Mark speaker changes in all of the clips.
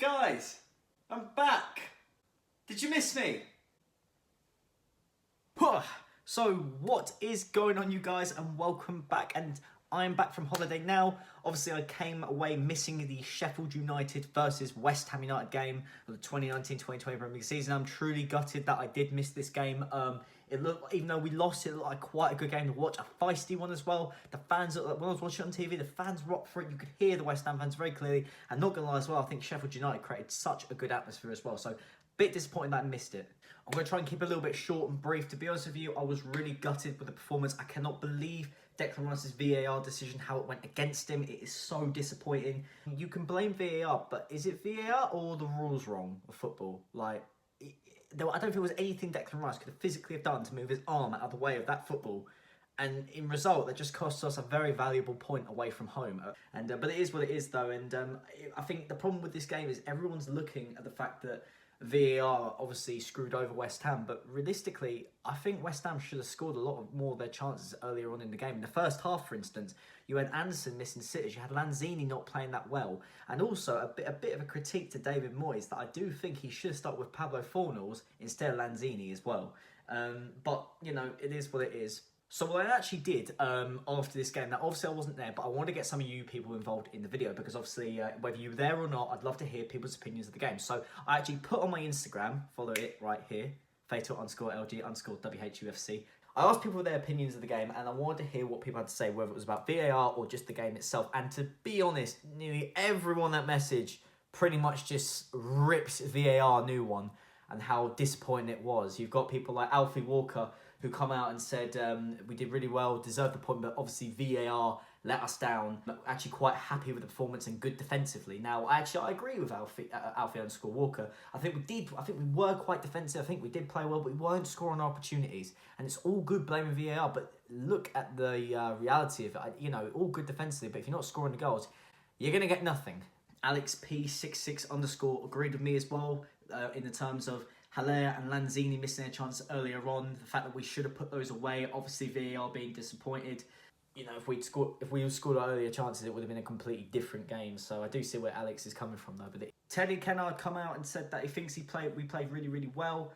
Speaker 1: Guys, I'm back. Did you miss me? So what is going on, you guys, and welcome back. And I'm back from holiday now. Obviously, I came away missing the Sheffield United versus West Ham United game of the 2019-2020 Premier League season. I'm truly gutted that I did miss this game. It looked, even though we lost, it looked like quite a good game to watch, a feisty one as well. The fans, when I was watching it on TV, the fans were up for it. You could hear the West Ham fans very clearly. And not gonna lie as well, I think Sheffield United created such a good atmosphere as well. So, bit disappointing that I missed it. I'm going to try and keep it a little bit short and brief. To be honest with you, I was really gutted with the performance. I cannot believe Declan Rice's VAR decision, how it went against him. It is so disappointing. You can blame VAR, but is it VAR or the rules wrong of football? Like, I don't think there was anything Declan Rice could have physically have done to move his arm out of the way of that football. And in result, that just cost us a very valuable point away from home. But it is what it is, though. And I think the problem with this game is everyone's looking at the fact that VAR obviously screwed over West Ham, but realistically, I think West Ham should have scored a lot more of their chances earlier on in the game. In the first half, for instance, you had Anderson missing sitters, you had Lanzini not playing that well, and also a bit of a critique to David Moyes that I do think he should have started with Pablo Fornals instead of Lanzini as well. But, you know, it is what it is. So what I actually did after this game, now obviously I wasn't there, but I want to get some of you people involved in the video because obviously whether you were there or not, I'd love to hear people's opinions of the game. So I actually put on my Instagram, follow it right here, fatal_LG_WHUFC. I asked people their opinions of the game and I wanted to hear what people had to say, whether it was about VAR or just the game itself. And to be honest, nearly everyone that message pretty much just rips VAR new one and how disappointing it was. You've got people like Alfie Walker who come out and said we did really well, deserved the point, but obviously VAR let us down. Actually quite happy with the performance and good defensively. Now, I agree with Alfie_Walker. I think we were quite defensive. I think we did play well, but we weren't scoring opportunities. And it's all good blaming VAR, but look at the reality of it. You know, all good defensively, but if you're not scoring the goals, you're going to get nothing. Alex P66_ agreed with me as well in the terms of Haller and Lanzini missing their chances earlier on. The fact that we should have put those away. Obviously, VAR being disappointed. You know, if we scored earlier chances, it would have been a completely different game. So I do see where Alex is coming from, though. But Teddy Kennard come out and said that he thinks we played really, really well.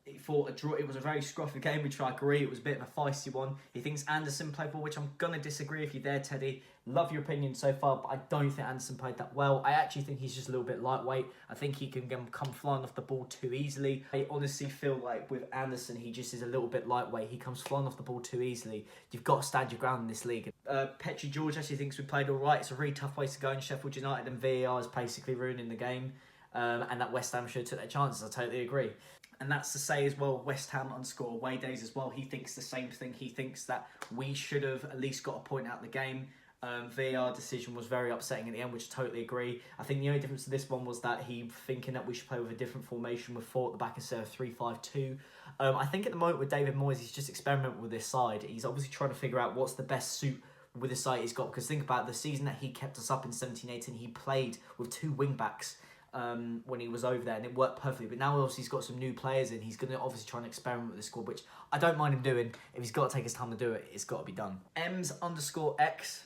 Speaker 1: He thought it was a very scruffy game, which I agree. It was a bit of a feisty one. He thinks Anderson played well, which I'm going to disagree with you there, Teddy. Love your opinion so far, but I don't think Anderson played that well. I actually think he's just a little bit lightweight. I think he can come flying off the ball too easily. I honestly feel like with Anderson, he just is a little bit lightweight. He comes flying off the ball too easily. You've got to stand your ground in this league. Petri George actually thinks we played all right. It's a really tough way to go in Sheffield United, and VAR is basically ruining the game. And that West Ham should have took their chances. I totally agree. And that's to say as well, West Ham_away days as well. He thinks the same thing. He thinks that we should have at least got a point out of the game. VAR decision was very upsetting at the end, which I totally agree. I think the only difference to this one was that he thinking that we should play with a different formation with 4 at the back instead of 3-5-2. I think at the moment with David Moyes, he's just experimenting with this side. He's obviously trying to figure out what's the best suit with the side he's got. Because think about it, the season that he kept us up in 17-18, he played with 2 wing-backs. When he was over there, and it worked perfectly. But now obviously he's got some new players in. He's going to obviously try and experiment with the squad, which I don't mind him doing. If he's got to take his time to do it, it's got to be done. Ems_X.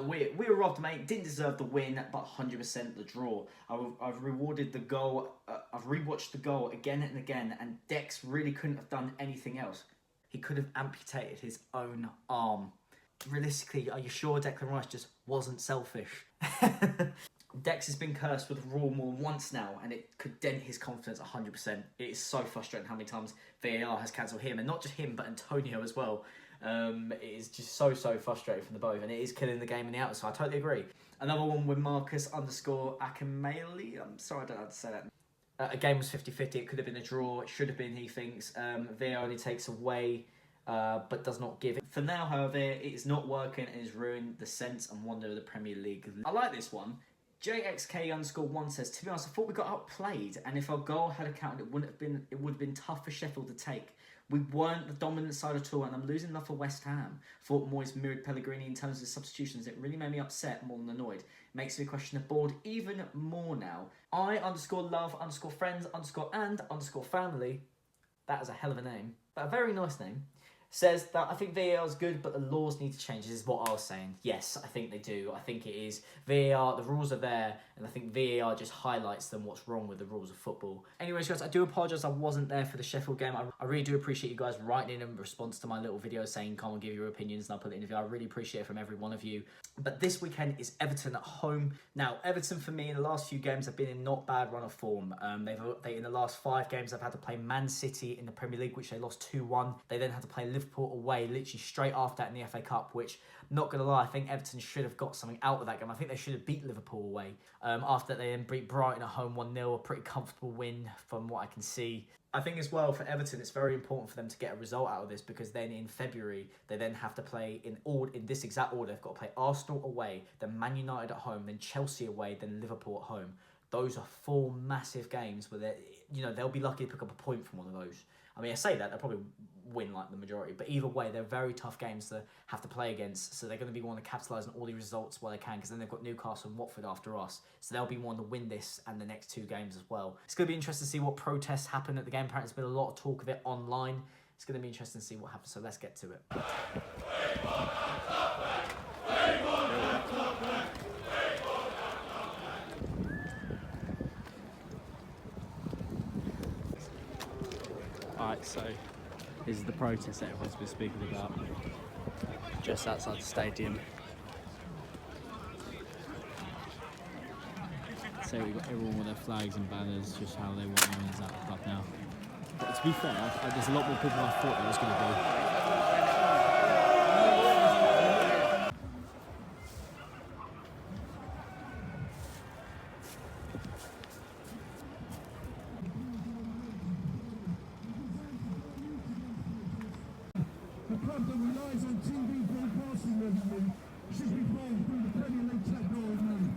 Speaker 1: We were robbed, mate. Didn't deserve the win, but 100% the draw. I've rewarded the goal. I've rewatched the goal again and again, and Dex really couldn't have done anything else. He could have amputated his own arm. Realistically, are you sure Declan Rice just wasn't selfish? Dex has been cursed with Raw more than once now, and it could dent his confidence 100%. It is so frustrating how many times VAR has cancelled him, and not just him, but Antonio as well. It is just so frustrating from the both, and it is killing the game in the outside. So I totally agree. Another one with Marcus_Akamele. I'm sorry, I don't know how to say that. A game was 50-50. It could have been a draw. It should have been, he thinks. VAR only takes away, but does not give it. For now, however, it is not working and has ruined the sense and wonder of the Premier League. I like this one. JXK_1 says, to be honest, I thought we got outplayed, and if our goal had counted, it would have been tough for Sheffield to take. We weren't the dominant side at all, and I'm losing enough for West Ham. Thought Moyes mirrored Pellegrini in terms of substitutions. It really made me upset more than annoyed. Makes me question the board even more now. I_love_friends_and_family. That is a hell of a name, but a very nice name. says that I think VAR is good, but the laws need to change. This is what I was saying. Yes, I think they do. I think it is. VAR, the rules are there, and I think VAR just highlights them what's wrong with the rules of football. Anyways, guys, I do apologise I wasn't there for the Sheffield game. I really do appreciate you guys writing in response to my little video saying, come and give your opinions, and I'll put it in the video. I really appreciate it from every one of you. But this weekend is Everton at home. Now, Everton, for me, in the last few games, have been in not bad run of form. They in the last 5 games, they've had to play Man City in the Premier League, which they lost 2-1. They then had to play Liverpool away, literally straight after that in the FA Cup, which, not going to lie, I think Everton should have got something out of that game. I think they should have beat Liverpool away. After that, they then beat Brighton at home 1-0, a pretty comfortable win from what I can see. I think as well for Everton, it's very important for them to get a result out of this, because then in February, they then have to play in this exact order. They've got to play Arsenal away, then Man United at home, then Chelsea away, then Liverpool at home. Those are 4 massive games where they'll be lucky to pick up a point from one of those. I mean, I say that, they'll probably win like the majority, but either way, they're very tough games to have to play against, so they're going to be wanting to capitalise on all the results while they can, because then they've got Newcastle and Watford after us, so they'll be wanting to win this and the next 2 games as well. It's going to be interesting to see what protests happen at the game. Apparently, there's been a lot of talk of it online. It's going to be interesting to see what happens, so let's get to it.
Speaker 2: Alright, so this is the protest that everyone's been speaking about, just outside the stadium. So we've got everyone with their flags and banners, just how they want the winners out of the club now. But to be fair, there's a lot more people I thought there was going to be.
Speaker 3: The club that relies on TV broadcasting revenue should be playing through the Premier League technology.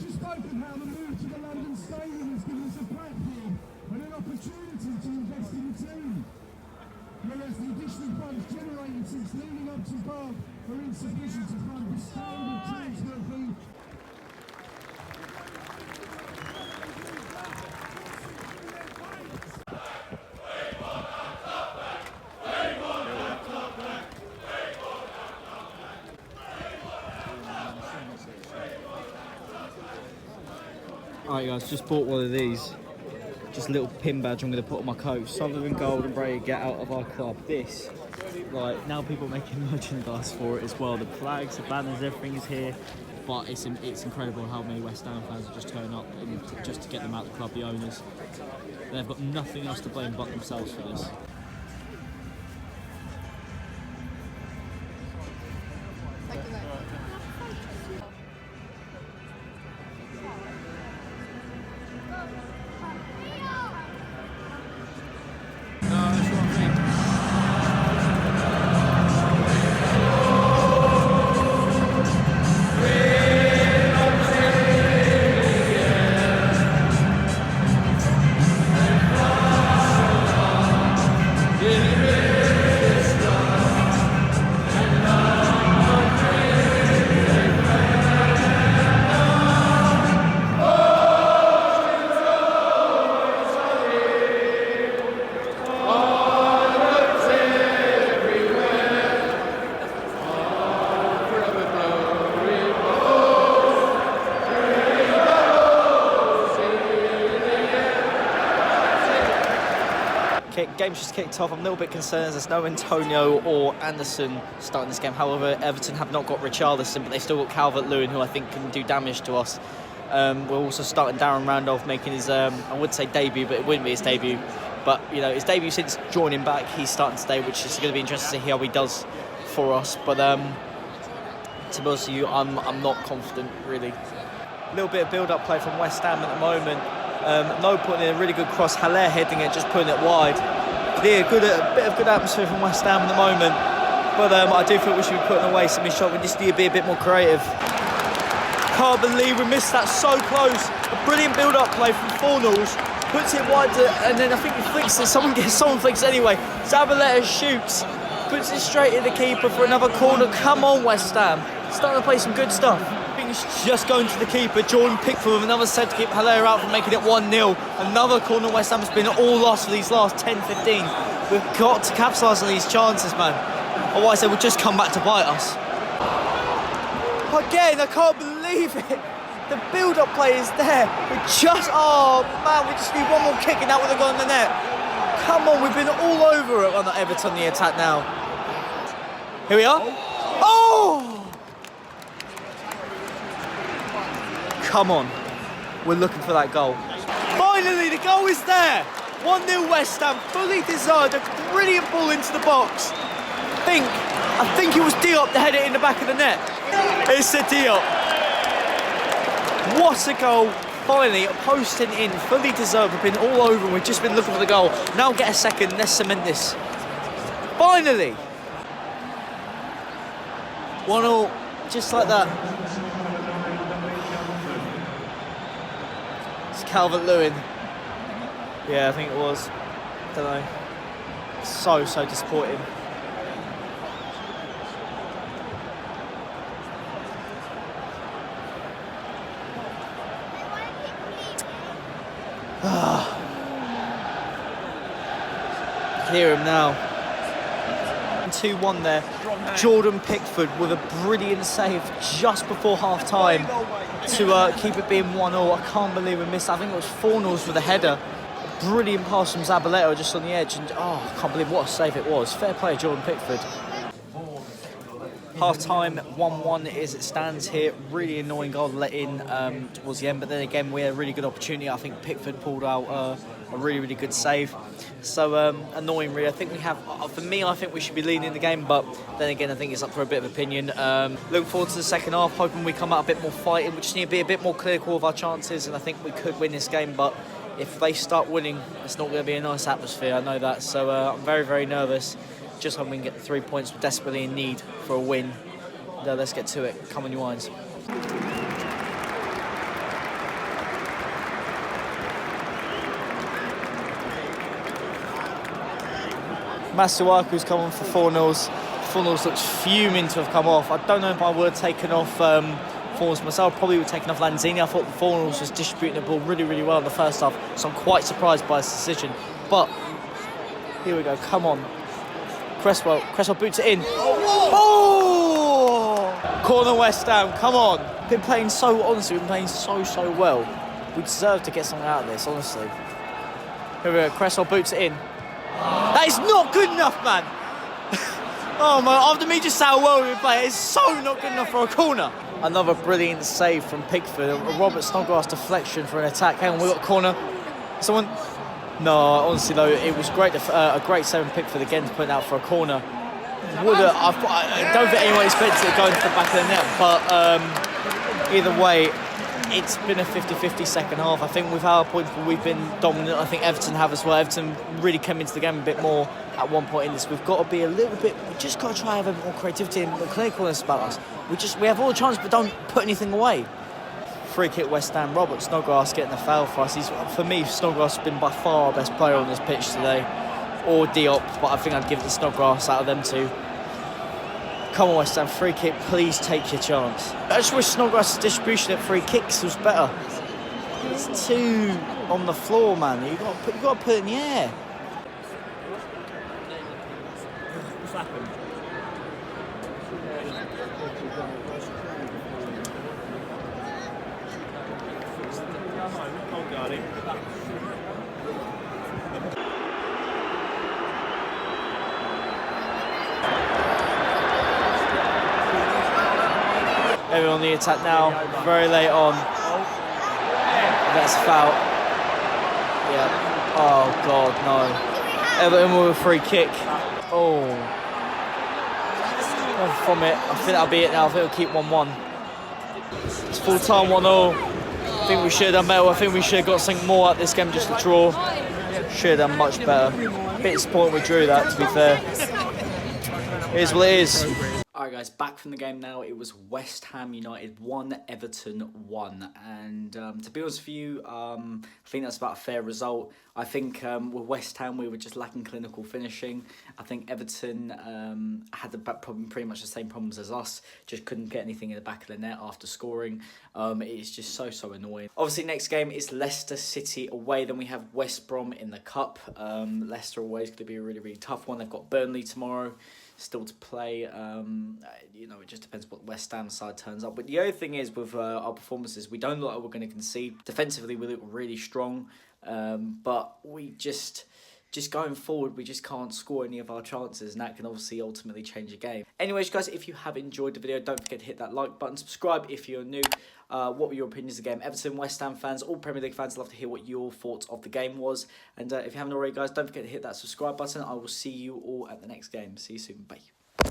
Speaker 3: She's spoken how the move to the London Stadium has given us a platform and an opportunity to invest in the team. Whereas the additional funds generated since leading up to Bath are insufficient to fund the standard transfer fee.
Speaker 2: Alright guys, just bought one of these. Just a little pin badge I'm going to put on my coat. Something in gold and braid, get out of our club. This, like, now people are making merchandise for it as well. The flags, the banners, everything is here. But it's incredible how many West Ham fans have just turned up just to get them out of the club, the owners. They've got nothing else to blame but themselves for this.
Speaker 1: Game's just kicked off. I'm a little bit concerned there's no Antonio or Anderson starting this game. However, Everton have not got Richarlison, but they still got Calvert-Lewin, who I think can do damage to us. We're also starting Darren Randolph making his, I would say debut, but it wouldn't be his debut. But, you know, his debut since joining back, he's starting today, which is going to be interesting to see how he does for us. But to be honest with you, I'm not confident, really. A little bit of build-up play from West Ham at the moment. No putting in a really good cross. Haller heading it, just putting it wide. Yeah, a bit of good atmosphere from West Ham at the moment. But I do think we should be putting away some shot. We just need to be a bit more creative. Carbon-Lee, we missed that so close. A brilliant build-up play from Fornals. Puts it wide, and then I think he flicks it. Someone flicks it anyway. Zabaleta shoots. Puts it straight in the keeper for another corner. Come on, West Ham. Starting to play some good stuff. Just going to the keeper, Jordan Pickford with another set to keep Haller out from making it 1-0. Another corner West Ham's been all lost for these last 10-15.
Speaker 2: We've got to capitalise on these chances, man. Otherwise, they will just come back to bite us. Again, I can't believe it. The build-up play is there. Oh man, we just need one more kick and that would have gone in the net. Come on, we've been all over it on Everton the attack now. Here we are. Oh! Come on. We're looking for that goal. Finally, the goal is there. 1-0 West Ham, fully deserved. A brilliant ball into the box. I think it was Diop that had it in the back of the net. It's a Diop. What a goal. Finally, posting in, fully deserved. We've been all over and we've just been looking for the goal. Now get a second, let's cement this. Finally. 1-0, just like that. It's Calvert-Lewin. Yeah, I think it was. Don't know. So disappointing. Hear him now. 2-1 there. Jordan Pickford with a brilliant save just before half time to keep it being 1-0. I can't believe we missed. I think it was 4-0 with a header. Brilliant pass from Zabaleta just on the edge, and I can't believe what a save it was. Fair play, Jordan Pickford. Half time, 1-1 as it stands here. Really annoying goal let in towards the end, but then again we had a really good opportunity. I think Pickford pulled out a really good save. So annoying really. I think we have, for me, I think we should be leading the game, but then again I think it's up for a bit of opinion. Looking forward to the second half, hoping we come out a bit more fighting. We just need to be a bit more clinical of our chances, and I think we could win this game, but if they start winning, it's not going to be a nice atmosphere, I know that. So I'm very nervous. Just hoping we can get the 3 points. We're desperately in need for a win. Let's get to it. Come on, you irons. Masuaku's come on for 4-0. 4-0 looks fuming to have come off. I don't know if I would have taken off 4-0 myself. Probably would have taken off Lanzini. I thought the 4-0 was distributing the ball really well in the first half. So I'm quite surprised by his decision. But here we go. Come on. Cresswell boots it in. Oh! Corner West Ham, come on. Been playing so well. We deserve to get something out of this, honestly. Here we go, Cresswell boots it in. That is not good enough, man. Oh man, after me just how well we play, it's so not good enough for a corner. Another brilliant save from Pickford. A Robert Snodgrass deflection for an attack. Hang on, we got a corner. Someone... No, honestly though, it was great. A great save from Pickford again to put it out for a corner. I don't think anyone expected it going to the back of the net, but either way, it's been a 50-50 second half. I think with our points, we've been dominant. I think Everton have as well. Everton really came into the game a bit more at one point in this. We've got to be a little bit. We just got to try and have a bit more creativity and clinicalness about us. We have all the chances, but don't put anything away. Free kick West Ham. Robert Snodgrass getting the foul for us. For me, Snodgrass has been by far our best player on this pitch today, or Diop, but I think I'd give it to Snodgrass out of them two. Come on, West Ham, free kick, please take your chance. I just wish Snodgrass' distribution at free kicks was better. It's too on the floor, man. You got to put it in the air.
Speaker 4: What's happened?
Speaker 2: Everyone on the attack now, very late on. That's a foul. Yeah. Oh God, no. Everton with a free kick. Oh. From it, I think that'll be it now. I think we'll keep 1-1. It's full time 1-0. I think we should have done better. I think we should have got something more out this game, just a draw. Should have done much better. Bit disappointed we drew that, to be fair. It is what it is. Alright guys, back from the game now. It was West Ham United 1, Everton 1. And to be honest with you, I think that's about a fair result. I think with West Ham we were just lacking clinical finishing. I think Everton had the problem, pretty much the same problems as us. Just couldn't get anything in the back of the net after scoring. It's just so annoying. Obviously next game is Leicester City away. Then we have West Brom in the Cup. Leicester away is going to be a really tough one. They've got Burnley tomorrow still to play. It just depends what West Ham side turns up. But the other thing is with our performances, we don't look like we're going to concede. Defensively, we look really strong, but we just going forward, we just can't score any of our chances, and that can obviously ultimately change the game. Anyways, guys, if you have enjoyed the video, don't forget to hit that like button, subscribe if you're new. What were your opinions of the game? Everton, West Ham fans, all Premier League fans, love to hear what your thoughts of the game was. And if you haven't already, guys, don't forget to hit that subscribe button. I will see you all at the next game. See you soon. Bye.